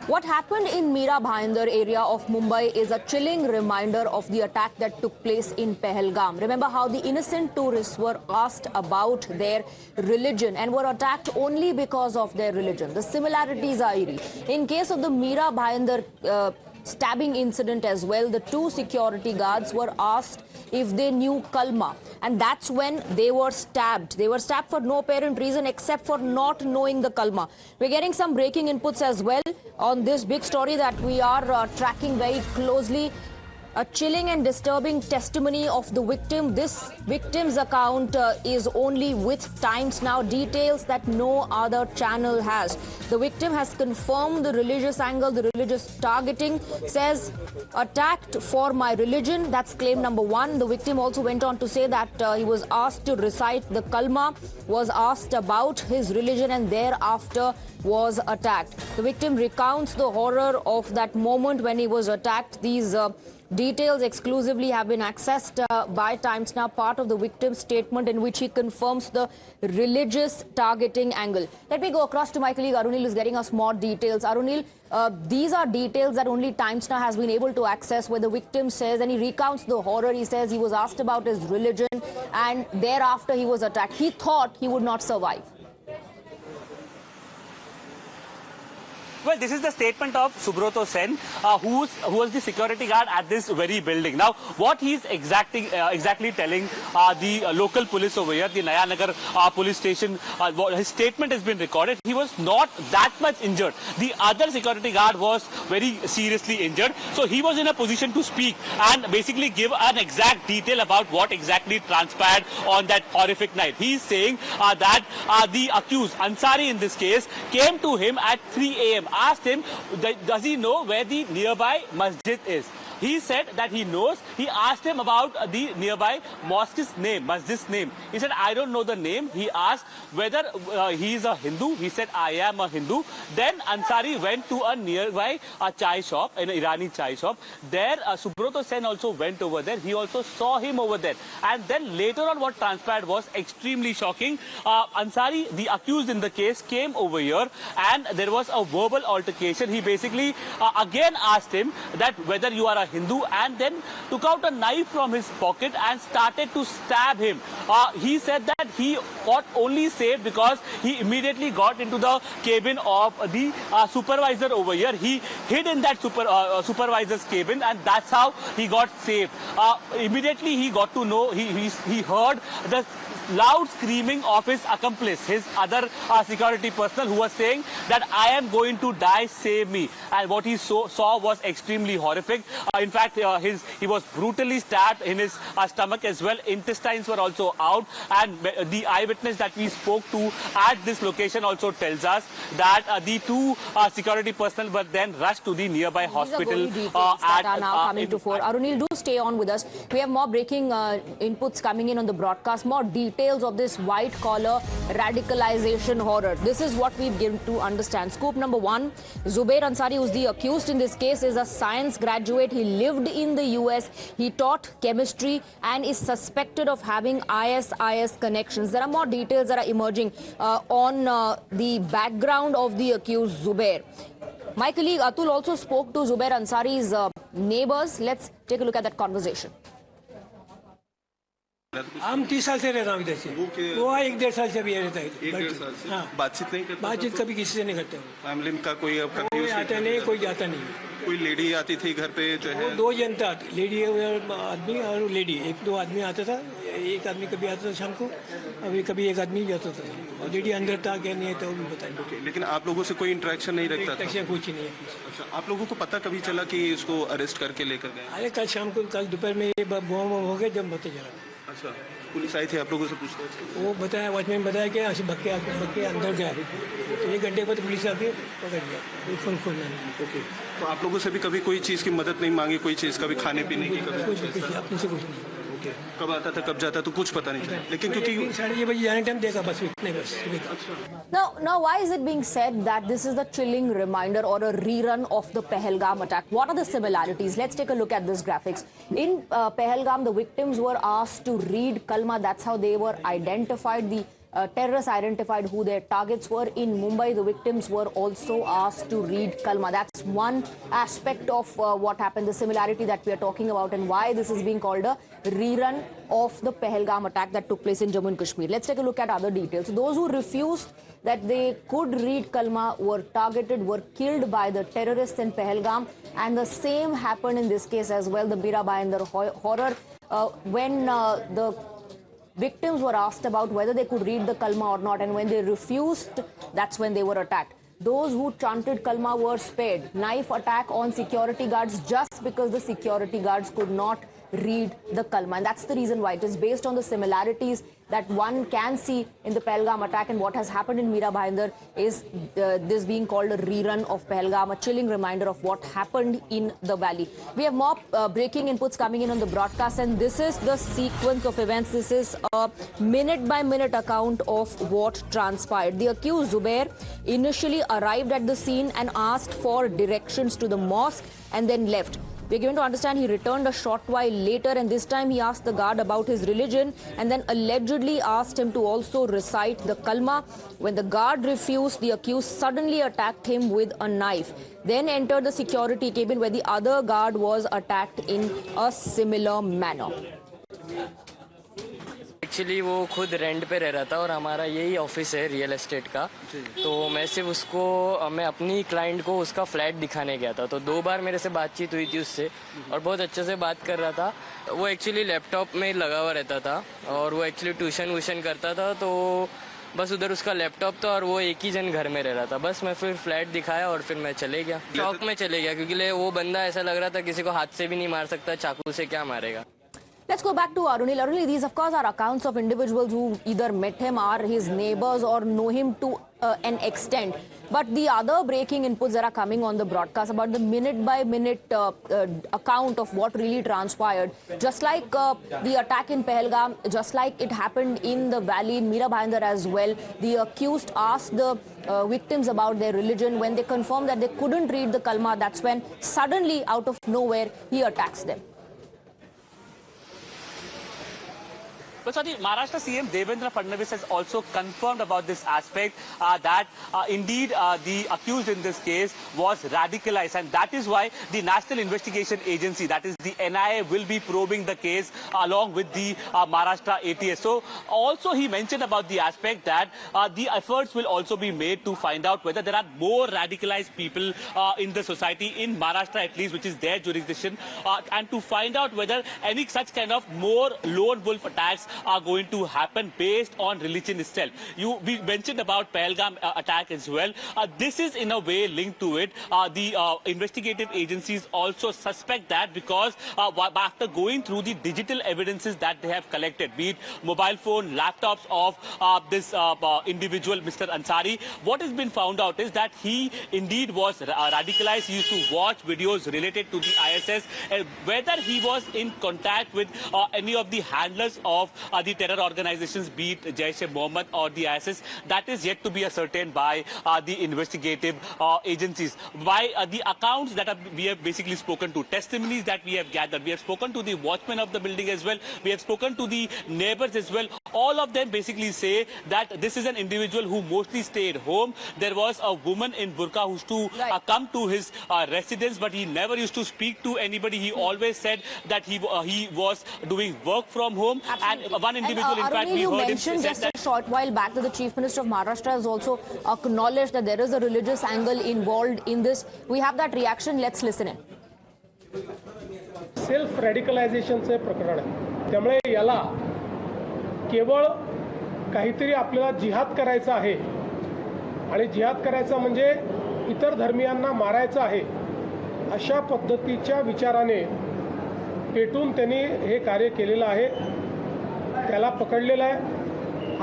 What happened in Mira Bhayandar area of Mumbai is a chilling reminder of the attack that took place in Pahalgam. Remember how the innocent tourists were asked about their religion and were attacked only because of their religion. The similarities are eerie. In case of the Mira Bhayandar stabbing incident as well, the two security guards were asked if they knew Kalma, and that's when they were stabbed. They were stabbed for no apparent reason except for not knowing the Kalma. We're getting some breaking inputs as well on this big story that we are tracking very closely. A chilling and disturbing testimony of the victim. This victim's account is only with Times Now, details that no other channel has. The victim has confirmed the religious angle, the religious targeting, says attacked for my religion. That's claim number one. The victim also went on to say that he was asked to recite the Kalma, was asked about his religion and thereafter was attacked. The victim recounts the horror of that moment when he was attacked. These details exclusively have been accessed by Times Now, part of the victim's statement in which he confirms the religious targeting angle. Let me go across to my colleague Arunil, who is getting us more details. Arunil, these are details that only Times Now has been able to access, where the victim says, and he recounts the horror. He says he was asked about his religion and thereafter he was attacked. He thought he would not survive. Well, this is the statement of Subroto Sen, who was the security guard at this very building. Now, what he's exactly telling the local police over here, the Naya Nagar police station, his statement has been recorded. He was not that much injured. The other security guard was very seriously injured. So he was in a position to speak and basically give an exact detail about what exactly transpired on that horrific night. He's saying that the accused, Ansari in this case, came to him at 3 a.m. asked him, does he know where the nearby masjid is? He said that he knows. He asked him about the nearby mosque's name, masjid's name. He said, I don't know the name. He asked whether he is a Hindu. He said, I am a Hindu. Then Ansari went to a nearby chai shop, an Irani chai shop. There, Subroto Sen also went over there. He also saw him over there. And then later on, what transpired was extremely shocking. Ansari, the accused in the case, came over here and there was a verbal altercation. He basically again asked him that whether you are a Hindu, and then took out a knife from his pocket and started to stab him. He said that he got only saved because he immediately got into the cabin of the supervisor over here. He hid in that supervisor's cabin, and that's how he got saved. Immediately he got to know, he heard the loud screaming of his accomplice, his other security personnel, who was saying that I am going to die, save me. And what he saw was extremely horrific. In fact, he was brutally stabbed in his stomach as well. Intestines were also out. And the eyewitness that we spoke to at this location also tells us that the two security personnel were then rushed to the nearby hospital. These are now coming to fore. Arunil, do stay on with us. We have more breaking inputs coming in on the broadcast, more details of this white-collar radicalization horror. This is what we've given to understand. Scoop number one, Zubair Ansari, who's the accused in this case, is a science graduate. He lived in the US. He taught chemistry and is suspected of having ISIS connections. There are more details that are emerging on the background of the accused Zubair. My colleague Atul also spoke to Zubair Ansari's neighbors. Let's take a look at that conversation. हम 30 साल से रह रहा हूँ इधर से। वो 1-1.5 साल से भी रहता है। 1-1.5 साल से। हाँ। बातचीत नहीं करते? बातचीत कभी किसी से नहीं करते। फैमिली का कोई अब कभी कोई आता नहीं, कोई जाता नहीं। कोई लेडी आती थी घर पे जो है? वो 2 जनता आती, लेडी आदमी और लेडी, 1-2 आदमी आता था। एक आदमी कभी आता था शाम को, अभी कभी एक आदमी जाता था। और लेडी अंदर था क्या नहीं है तो वो भी पता नहीं। लेकिन आप लोगों से कोई इंटरेक्शन नहीं रखता था? इंटरेक्शन कुछ नहीं है। अच्छा, आप लोगों को पता कभी चला कि इसको अरेस्ट करके लेकर गए? अरे कल शाम को, कल दोपहर में ये बम हो गए जब पता चला। अच्छा, पुलिस आई थी आप लोगों से पूछते? वो बताया, वॉचमैन बताया कि ऐसे बक्के अंदर गया। तो 1 घंटे बाद पुलिस आके पकड़ लिया, कोई फोन खोलना नहीं। ओके, तो आप लोगों से भी कभी कोई चीज़ की मदद नहीं मांगी, कोई चीज़ कभी खाने पीने की? कुछ अपने से कुछ नहीं। ओके, कब आता था कब जाता तो कुछ पता नहीं था, लेकिन क्योंकि 6:30 बजे जाने टाइम देखा बस, इतने बस। Now, why is it being said that this is the chilling reminder or a rerun of the Pahalgam attack? What are the similarities? Let's take a look at this graphics. In Pahalgam, the victims were asked to read Kalma. That's how they were identified. The terrorists identified who their targets were. In Mumbai, the victims were also asked to read kalma. That's one aspect of what happened, the similarity that we are talking about, and why this is being called a rerun of the Pahalgam attack that took place in Jammu and Kashmir. Let's take a look at other details. Those who refused that they could read kalma were targeted, were killed by the terrorists in Pahalgam, and the same happened in this case as well, the Mira Bhayandar horror. When the victims were asked about whether they could read the kalma or not, and when they refused, that's when they were attacked. Those who chanted kalma were spared. Knife attack on security guards just because the security guards could not read the kalma. And that's the reason why. It is based on the similarities that one can see in the Pahalgam attack, and what has happened in Mira Bhayandar is this being called a rerun of Pahalgam, a chilling reminder of what happened in the valley. We have more breaking inputs coming in on the broadcast, and this is the sequence of events. This is a minute-by-minute account of what transpired. The accused, Zubair, initially arrived at the scene and asked for directions to the mosque and then left. We're given to understand he returned a short while later, and this time he asked the guard about his religion and then allegedly asked him to also recite the kalma. When the guard refused, the accused suddenly attacked him with a knife, then entered the security cabin where the other guard was attacked in a similar manner. Actually वो खुद rent पे रह रहा था और हमारा यही office है रियल एस्टेट का, तो मैं सिर्फ उसको, मैं अपनी क्लाइंट को उसका फ्लैट दिखाने गया था, तो 2 बार मेरे से बातचीत हुई थी उससे और बहुत अच्छे से बात कर रहा था। वो एक्चुअली लैपटॉप में लगा हुआ रहता था और वो एक्चुअली ट्यूशन वूशन करता था, तो बस उधर उसका लैपटॉप था और वो एक ही जन घर में रह रहा था। बस मैं फिर फ्लैट दिखाया और फिर मैं चले गया, शॉक में चले गया, क्योंकि वो बंदा ऐसा लग रहा था किसी को हाथ से भी नहीं मार सकता, चाकू से क्या मारेगा। Let's go back to Arunil. Arunil, these of course are accounts of individuals who either met him, are his neighbors, or know him to an extent. But the other breaking inputs that are coming on the broadcast about the minute-by-minute account of what really transpired, just like the attack in Pahalgam, just like it happened in the valley in Mira Bhayandar as well, the accused asked the victims about their religion. When they confirmed that they couldn't read the kalma, that's when suddenly, out of nowhere, he attacks them. But Swati, Maharashtra CM Devendra Fadnavis has also confirmed about this aspect that indeed the accused in this case was radicalized, and that is why the National Investigation Agency, that is the NIA, will be probing the case along with the Maharashtra ATS. So also he mentioned about the aspect that the efforts will also be made to find out whether there are more radicalized people in the society in Maharashtra at least, which is their jurisdiction, and to find out whether any such kind of more lone wolf attacks are going to happen based on religion itself. We mentioned about Pahalgam attack as well. This is in a way linked to it. The investigative agencies also suspect that because after going through the digital evidences that they have collected, be it mobile phone, laptops of this individual, Mr. Ansari, what has been found out is that he indeed was radicalized. He used to watch videos related to the ISS. Whether he was in contact with any of the handlers of the terror organizations, be it Jaish-e-Mohammed or the ISIS, that is yet to be ascertained by the investigative agencies. By the accounts that we have basically spoken to, testimonies that we have gathered, we have spoken to the watchman of the building as well, we have spoken to the neighbors as well. All of them basically say that this is an individual who mostly stayed home. There was a woman in burqa who used to come to his residence, but he never used to speak to anybody. He always said that he was doing work from home. Absolutely. And one individual, in fact, we you heard him mentioned said just that a short while back that the Chief Minister of Maharashtra has also acknowledged that there is a religious angle involved in this. We have that reaction. Let's listen in. Self रॅडिकलायझेशनचे प्रकरण आहे, त्यामुळे याला केवळ काहीतरी आपल्याला जिहाद करायचा आहे आणि जिहाद करायचा म्हणजे इतर धर्मियांना मारायचं आहे, अशा पद्धतीच्या विचाराने पेटून त्यांनी हे कार्य केलेलं आहे. त्याला पकडलेलं आहे.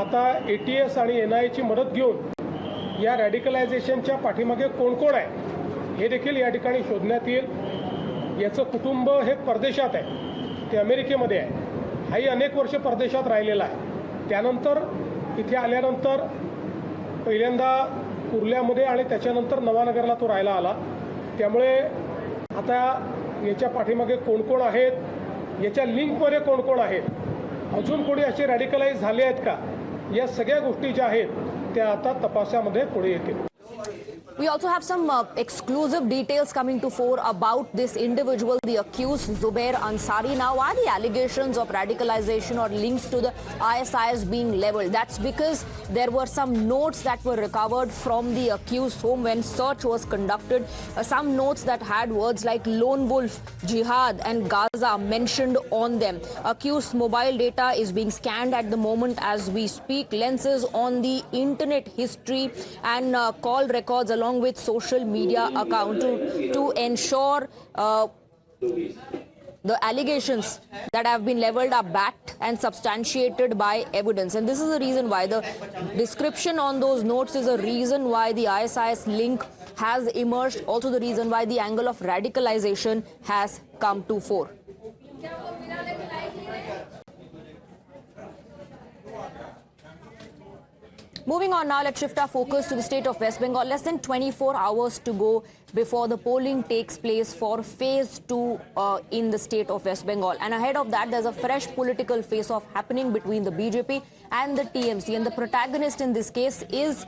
आता ATS आणि NIAची मदत घेऊन या रॅडिकलायझेशनच्या पाठीमागे कोण कोण आहे हे देखील या ठिकाणी शोधण्यात येईल. याचं कुटुंब हे परदेशात आहे, ते अमेरिकेमध्ये आहे. हाही अनेक वर्ष परदेशात राहिलेला आहे. त्यानंतर इथे आल्यानंतर पहिल्यांदा कुर्ल्यामध्ये आणि त्याच्यानंतर नवानगरला तो राहायला आला. त्यामुळे आता याच्या पाठीमागे कोण कोण आहेत, याच्या लिंकमध्ये कोण कोण आहेत, अजून कोणी असे रॅडिकलाइज झाले आहेत का, या सगळ्या गोष्टी ज्या आहेत त्या आता तपासामध्ये पुढे येतील. We also have some exclusive details coming to fore about this individual, the accused Zubair Ansari. Now, why the allegations of radicalization or links to the ISIS being leveled? That's because there were some notes that were recovered from the accused's home when search was conducted. Some notes that had words like lone wolf, jihad and Gaza mentioned on them. Accused's mobile data is being scanned at the moment as we speak. Lenses on the internet history and call records along with social media account to ensure the allegations that have been leveled are backed and substantiated by evidence. And this is the reason why the description on those notes is a reason why the ISIS link has emerged. Also the reason why the angle of radicalization has come to fore. Moving on now, let's shift our focus to the state of West Bengal. Less than 24 hours to go before the polling takes place for phase 2 in the state of West Bengal. And ahead of that, there's a fresh political face-off happening between the BJP and the TMC. And the protagonist in this case is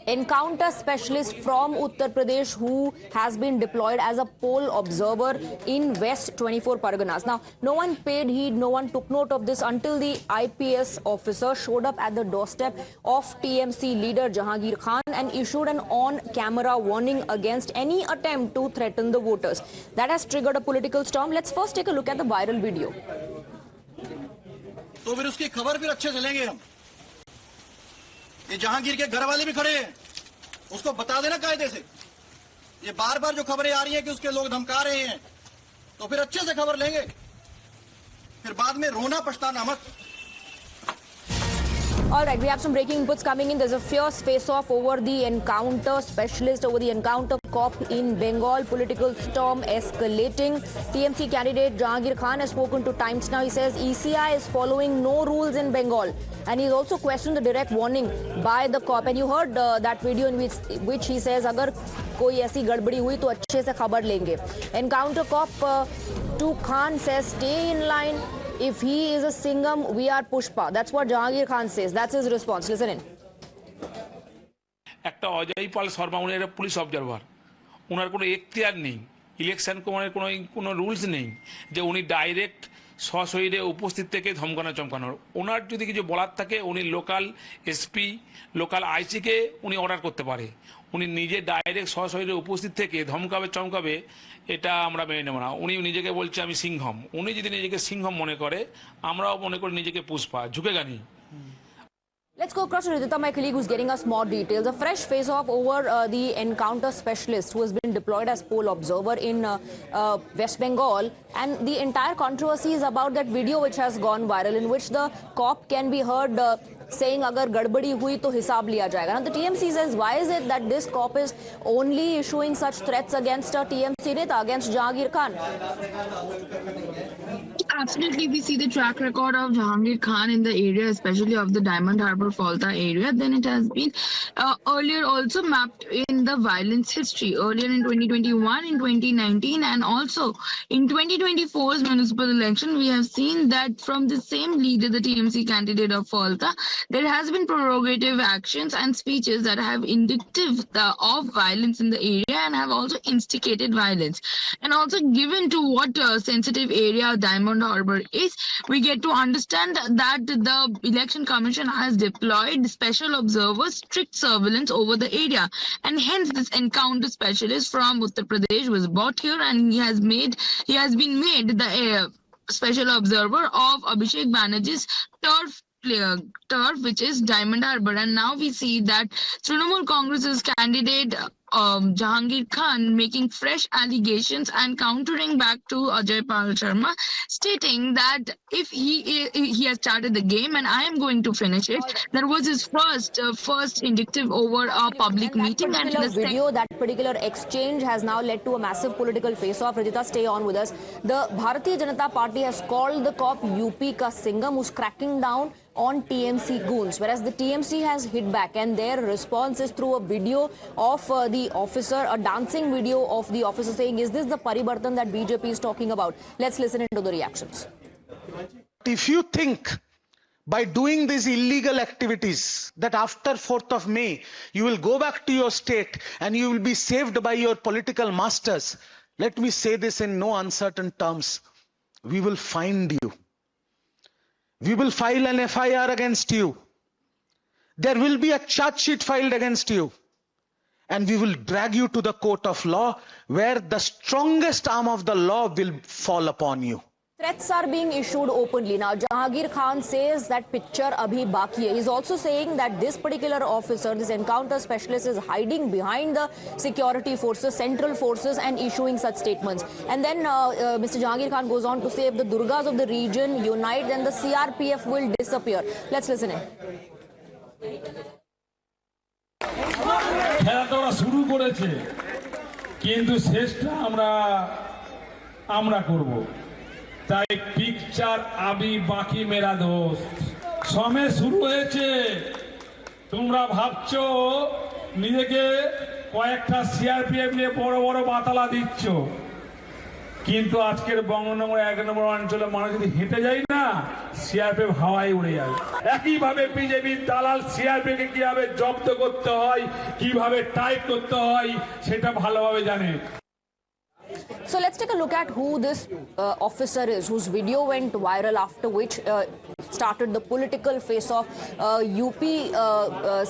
encounter specialist from Uttar Pradesh who has been deployed as a poll observer in West 24 Parganas. Now, no one paid heed, no one took note of this until the IPS officer showed up at the doorstep of TMC leader Jahangir Khan and issued an on-camera warning against any attempt to threaten the voters. That has triggered a political storm. Let's first take a look at the viral video. तो फिर उसकी खबर फिर अच्छे से लेंगे हम. ये जहांगीर के घर वाले भी खड़े हैं, उसको बता देना कायदे से. ये बार बार जो खबरें आ रही हैं कि उसके लोग धमका रहे हैं, तो फिर अच्छे से खबर लेंगे, फिर बाद में रोना पछताना मत. All right, we have some breaking inputs coming in. There's a fierce face-off over the encounter specialist, over the encounter cop in Bengal. Political storm escalating. TMC candidate Jahangir Khan has spoken to Times Now. He says ECI is following no rules in Bengal. And he's also questioned the direct warning by the cop. And you heard that video in which he says, अगर कोई ऐसी गड़बड़ी हुई तो अच्छे से खबर लेंगे. Encounter cop to Khan says, stay in line. If he is a Singham, we are Pushpa. That's what Jahangir Khan says. That's his response. Listen in. একটা অজয় পাল শর্মা উনি একটা পুলিশ অবজারভার, ওনার কোনো এখতিয়ার নেই, ইলেকশন কমিশনের কোনো রুলস নেই যে উনি ডাইরেক্ট সশরীরে উপস্থিত থেকে ধমকানো চমকানোর. ওনার যদি কিছু বলার থাকে উনি লোকাল এসপি, লোকাল আইসিকে উনি অর্ডার করতে পারে. উনি নিজে ডাইরেক্ট সশরীরে উপস্থিত থেকে ধমকাবে চমকাবে এটা আমরা মেনে নেব না. উনি নিজেকে বলছে আমি সিংহম. উনি যদি নিজেকে সিংহম মনে করে, আমরাও মনে করি নিজেকে পুষ্পা, ঝুঁকেগা নি. Let's go across to Ridhita, my colleague, who's getting us more details. A fresh face-off over the encounter specialist who has been deployed as poll observer in West Bengal. And the entire controversy is about that video which has gone viral, in which the cop can be heard saying, agar gadbadi hui to hisab liya jayega. Now, the TMC says, why is it that this cop is only issuing such threats against a TMC neta, against Jahangir Khan? Absolutely, we see the track record of Jahangir Khan in the area, especially of the Diamond Harbour Falta area. Then it has been earlier also mapped in the violence history. Earlier in 2021, in 2019, and also in 2024's municipal election, we have seen that from the same leader, the TMC candidate of Falta, there has been prerogative actions and speeches that have indicative of violence in the area and have also instigated violence. And also, given to what sensitive area Diamond Harbour is, we get to understand that the Election Commission has deployed special observers, strict surveillance over the area, and hence this encounter specialist from Uttar Pradesh was brought here, and he has been made the special observer of Abhishek Banerjee's turf, which is Diamond Harbour. And now we see that Trinamool Congress's candidate Jahangir Khan making fresh allegations and countering back to Ajay Pal Sharma, stating that if he has started the game and I am going to finish it. That was his first indicative over a public meeting. That particular exchange has now led to a massive political face-off. Ridhita, stay on with us. The Bharatiya Janata Party has called the cop UP ka Singham, who's cracking down on TMC goons, whereas the TMC has hit back, and their response is through a video of the officer, a dancing video of the officer saying, is this the Paribartan that BJP is talking about? Let's listen into the reactions. If you think by doing these illegal activities, that after 4th of May, you will go back to your state and you will be saved by your political masters. Let me say this in no uncertain terms. We will find you. We will file an FIR against you. There will be a charge sheet filed against you. And we will drag you to the court of law, where the strongest arm of the law will fall upon you. Threats are being issued openly. Now, Jahangir Khan says that picture abhi baki hai. He's also saying that this particular officer, this encounter specialist, is hiding behind the security forces, central forces, and issuing such statements. And then Mr. Jahangir Khan goes on to say, if the Durgas of the region unite, then the CRPF will disappear. Let's listen in. খেলাটা শুরু করেছে, কিন্তু শেষটা আমরা করব। তাই picture আবি বাকি মেরা দোস্ত সমে শুরু হয়েছে। তোমরা ভাবছো নিজেকে কয়েকটা সিআরপিএফ নিয়ে বড় বড় বাতালা দিচ্ছ, কিন্তু আজকের বঙ্গনগর 1 নম্বর অঞ্চলে মানুষ যদি হেঁটে যায় না, সিআরপিএফ হাওয়ায় উড়ে যায়। একইভাবে বিজেপির দালাল সিআরপিএফ কে কিভাবে জব্দ করতে হয়, কিভাবে টাইপ করতে হয়, সেটা ভালোভাবে জানে। So let's take a look at who this officer is, whose video went viral, after which started the political face-off. UP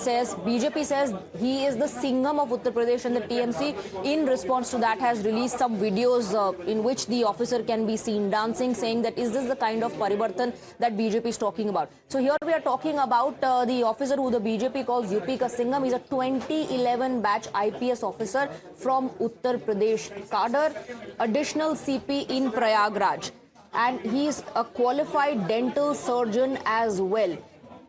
says, BJP says he is the Singham of Uttar Pradesh, and the TMC in response to that has released some videos in which the officer can be seen dancing, saying that is this the kind of parivartan that BJP is talking about. So here we are talking about the officer who the BJP calls UP ka Singham. He's a 2011 batch IPS officer from Uttar Pradesh cadre, additional CP in Prayagraj, and he's a qualified dental surgeon as well.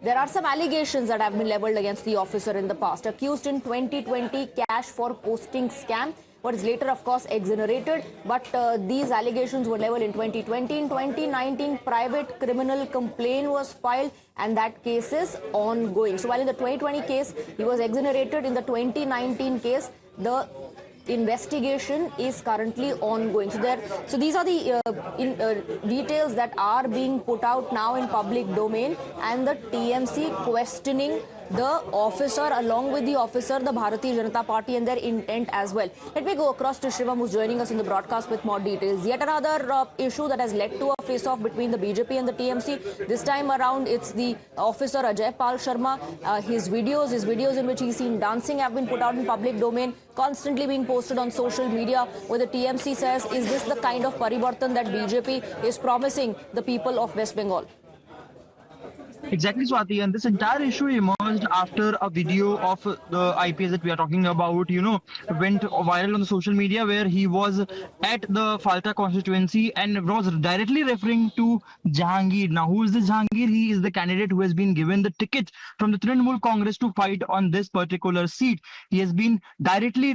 There are some allegations that have been leveled against the officer in the past. Accused in 2020 cash for posting scam, but is later of course exonerated. But these allegations were leveled in 2020. In 2019, private criminal complaint was filed, and that case is ongoing. So while in the 2020 case he was exonerated, in the 2019 case the investigation is currently ongoing. So these are the details that are being put out now in public domain, and the TMC questioning the officer, along with the officer, the Bharatiya Janata Party, and their intent as well. Let me go across to Shivam, who's joining us in the broadcast with more details. Yet another issue that has led to a face-off between the BJP and the TMC. This time around, it's the officer Ajay Pal Sharma. His videos in which he's seen dancing have been put out in public domain, constantly being posted on social media, where the TMC says, is this the kind of parivartan that BJP is promising the people of West Bengal? Exactly, Swati. And this entire issue emerged after a video of the IPS that we are talking about, went viral on the social media, where he was at the Falta constituency and was directly referring to Jahangir. Now, who is this Jahangir? He is the candidate who has been given the ticket from the Trinamool Congress to fight on this particular seat. He has been directly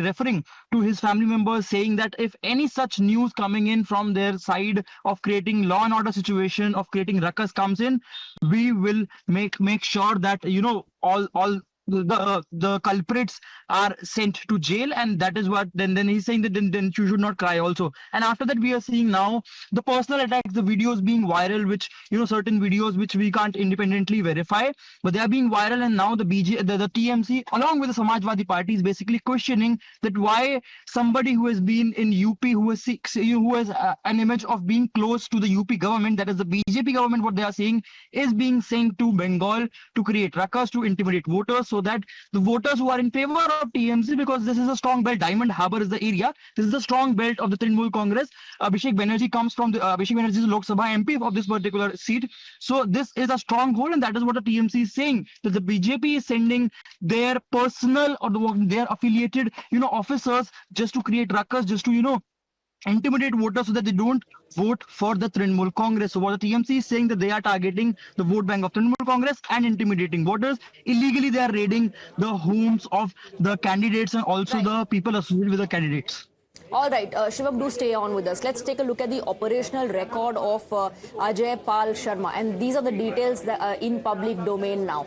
referring to his family members, saying that if any such news coming in from their side of creating law and order situation, of creating ruckus comes in, we will make sure that all the culprits are sent to jail. And that is what then he's saying that then you should not cry also. And after that, we are seeing now the personal attacks, the videos being viral, which certain videos which we can't independently verify, but they are being viral. And now the TMC along with the Samajwadi Party is basically questioning that why somebody who has been in UP, who has an image of being close to the UP government, that is the BJP government, what they are saying is being sent to Bengal to create ruckus, to intimidate voters, so that the voters who are in favor of TMC, because this is a strong belt, Diamond Harbour is the area, this is the strong belt of the Trinamool Congress. Abhishek Banerjee comes from Abhishek Banerjee is Lok Sabha MP of this particular seat. So this is a stronghold, and that is what the TMC is saying, that the BJP is sending their personal or their affiliated officers just to create ruckus, just to intimidate voters so that they don't vote for the Trinamool Congress. So what the TMC is saying, that they are targeting the vote bank of Trinamool Congress and intimidating voters. Illegally, they are raiding the homes of the candidates and also the people associated with the candidates. All right, Shivam, do stay on with us. Let's take a look at the operational record of Ajay Pal Sharma. And these are the details that are in public domain now.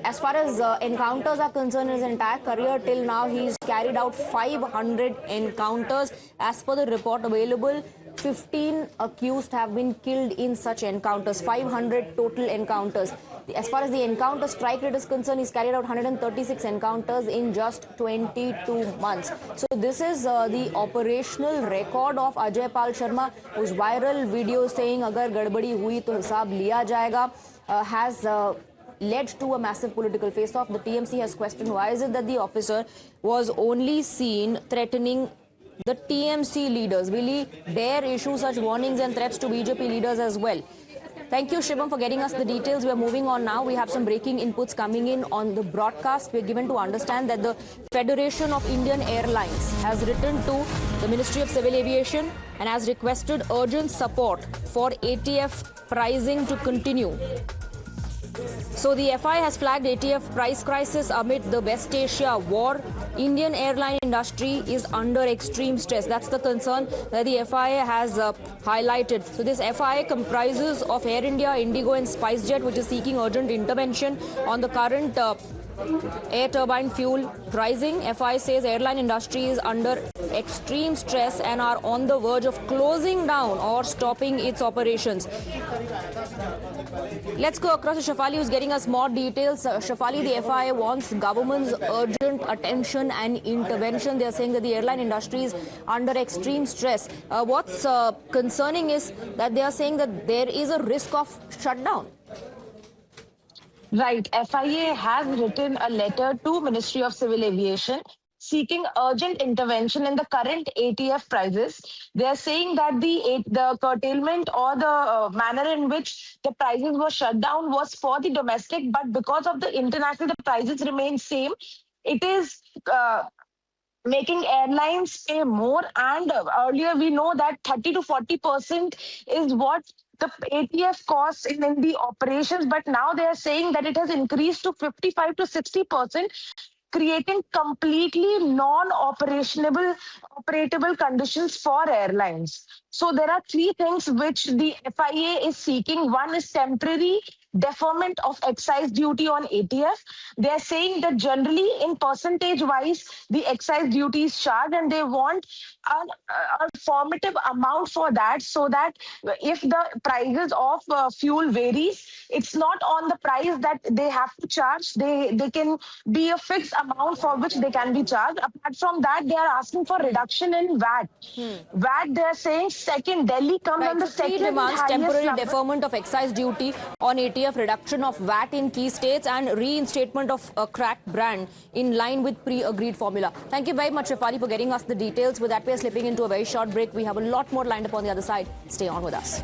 As far as encounters are concerned, his entire career till now, he's carried out 500 encounters. As per the report available, 15 accused have been killed in such encounters, 500 total encounters. As far as the encounter strike rate is concerned, he's carried out 136 encounters in just 22 months. So this is the operational record of Ajay Pal Sharma, whose viral video saying agar gadbadi hui to hisab liya jayega has led to a massive political face-off. The TMC has questioned why is it that the officer was only seen threatening the TMC leaders. Will he dare issue such warnings and threats to BJP leaders as well? Thank you, Shivam, for getting us the details. We are moving on now. We have some breaking inputs coming in on the broadcast. We are given to understand that the Federation of Indian Airlines has written to the Ministry of Civil Aviation and has requested urgent support for ATF pricing to continue. So the FI has flagged ATF price crisis amid the West Asia war. Indian airline industry is under extreme stress. That's the concern that the FIA has highlighted. So this FIA comprises of Air India, Indigo and SpiceJet, which is seeking urgent intervention on the current air turbine fuel pricing. FI says airline industry is under extreme stress and are on the verge of closing down or stopping its operations. Let's go across to Shafali, who's getting us more details. Shafali, the FIA wants government's urgent attention and intervention. They're saying that the airline industry is under extreme stress. What's concerning is that they are saying that there is a risk of shutdown. Right. FIA has written a letter to Ministry of Civil Aviation seeking urgent intervention in the current ATF prices. They are saying that the curtailment or the manner in which the prices were shut down was for the domestic, but because of the international, the prices remain same. It is making airlines pay more, and earlier we know that 30 to 40% is what the ATF costs in the operations, but now they are saying that it has increased to 55 to 60%, creating completely operatable conditions for airlines. So there are three things which the FIA is seeking. One is temporary deferment of excise duty on ATF. They are saying that generally in percentage wise, the excise duty is charged and they want a formative amount for that, so that if the prices of fuel varies, it's not on the price that they have to charge. They can be a fixed amount for which they can be charged. Apart from that, they are asking for reduction in VAT. VAT, they are saying second, Delhi comes on the second demands: highest temporary number. deferment of excise duty on ATF, reduction of VAT in key states and reinstatement of a cracked brand in line with pre-agreed formula. Thank you very much, Shafali, for getting us the details. With that, we are slipping into a very short break. We have a lot more lined up on the other side. Stay on with us.